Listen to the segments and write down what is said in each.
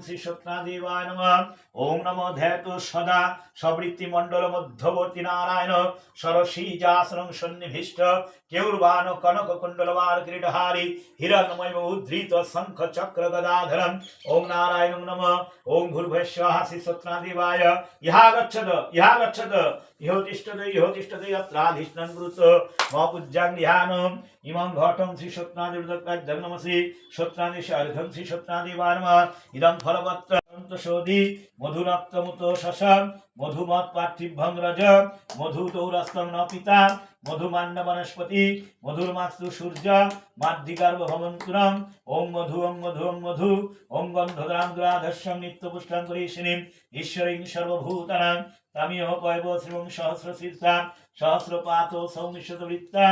শ্রী সত্যনাদেবায় নমঃ। ওম নমো ধ্যাতো সদা সবৃত্তি মণ্ডল মধ্যবর্তী নারায়ণ সরসীজাসনং সন্নিভিষ্ট কেউর্বাণ কনক কুণ্ডলবার কিরীটহারি হিরণ্ময় উদ্ধৃত শঙ্খ চক্র গদাধরম। ওম নারায়ণ নমঃ। ওম ভূর্ভুবস্বঃ শ্রী সত্যনাদেবায় ইহা গচ্ছত ইহোতিষ্ঠতে অত্রাধিষ্ঠন ব্রুত মপূজ্যাং ধ্যানম ইমং ঘটং শ্রী সত্যনাদেব নমসি সত্যনাদেশ অর্ঘং শ্রী সত্যনাদেবায় নমঃ। ইদং ফলপত্রশোধি মধুরক্তমুত শশম মধুমৎ পার্থিভং রজ মধুতৌরস্তং ন পিতা মধুমান্ড বনস্পতি মধুর্মাস্তু সূর্য মাদ্দিগার্ভ ভবন্তুরম। ওম মধু ওম মধু ওম মধু ওম গন্ধদ্রাম দুরাধস্যং নিত্যপুষ্টাং করিষিণীম ঈশ্বরীং সর্বভূতানাং তামিহ পয়ব শ্রীমং সহস্রশীর্ষা সহস্রপাত সৌমিষ্যতবৃত্তা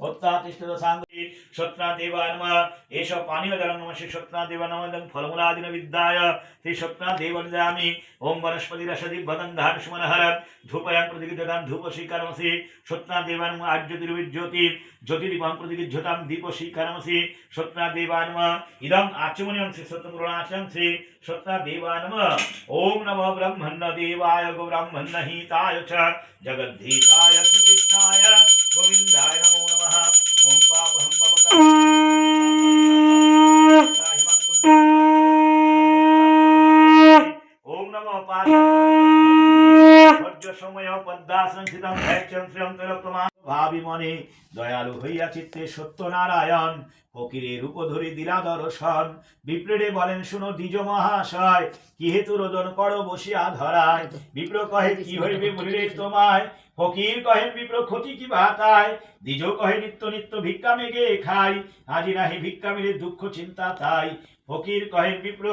অত্যাতিষ্ঠিত সাঙ্গী সত্যনাদেবায় নমঃ। এষ পানীয় জলং নমঃ শ্রী সত্যনাদেবায় নমঃ। ফলমূলাদিন বিদ্যায় শ্রী সত্যনাদেব নিদামি। ওম বনস্পতি রসদিগ্ভগন্ধান সুমনহর ধূপয়াং প্রতিগৃহ্যতাম ধূপশীকারমসি সত্যনাদেবায় নমঃ। আর্যতির্বিজ্যোতি জ্যোতির্দীপং প্রতিগৃহ্যতাম দীপশীকারমসি সত্যনাদেবায় নমঃ। ইদং আচমনীয়ং শ্রী সত্যপুরাণাচং শ্রী সত্যনাদেবায় নমঃ। ওম নমো ব্রহ্মণ্যদেবায় গো ব্রাহ্মণ্যহিতায় চ জগদ্ধীতায় শ্রীকৃষ্ণায় গোবিন্দায় নমো নমঃ। ওম পাপহং পাপকারং ওম নমো পার্বত্য সময় পদ্মাসনস্থিতং ভৈক্ষং শ্রিয়ং তিলোত্তমা ভাবি মনে দয়ালু হইয়া চিত্তে সত্যনারায়ণ ফকিরের রূপ ধরি দিলা দর্শন। বিপ্রেরে বলেন শুনো দ্বিজ মহাশয় কি হেতু রোদন করো বসিয়া ধরায়। বিপ্র কহে কি হইবে বলিলে তোমায়। ফকির কহেন বিপ্র ক্ষতি কি ভাতায়। দ্বিজ কহে নিত্য নিত্য ভিক্ষা মেগে খাই আজি নাহি ভিক্ষা মিলে দুঃখ চিন্তা তাই। ফকির কহেন বিপ্র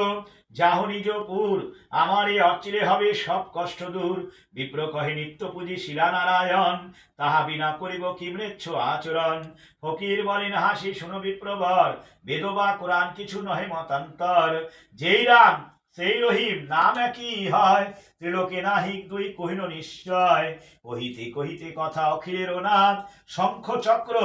যাহ নিজপুর আমার এই অচিরে হবে সব কষ্ট দূর। বিপ্র কহে নিত্য পুঁজি শিলা নারায়ণ তাহা বিনা করিব কি মৃচ্ছ আচরণ। ফকির বলেন হাসি শুনো বিপ্রবর বেদ বা কোরআন কিছু নহে মতান্তর। যেই রাম সেই রহিম নাম একই হয় ত্রিলোকে নাহি দুই কহিল নিশ্চয়। কহিতে কহিতে কথা অখিলের নাথ শঙ্খ চক্র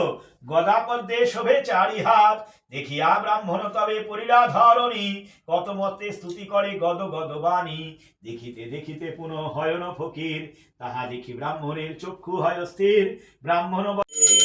গদাপদ্মে শোভে চারি হাত। দেখিয়া ব্রাহ্মণ তবে পরিলা ধরণী কত মতে স্তুতি করে গদ গদ বাণী। দেখিতে দেখিতে পুনঃ হয়ন ফকির তাহা দেখি ব্রাহ্মণের চক্ষু হয় স্থির। ব্রাহ্মণ বলে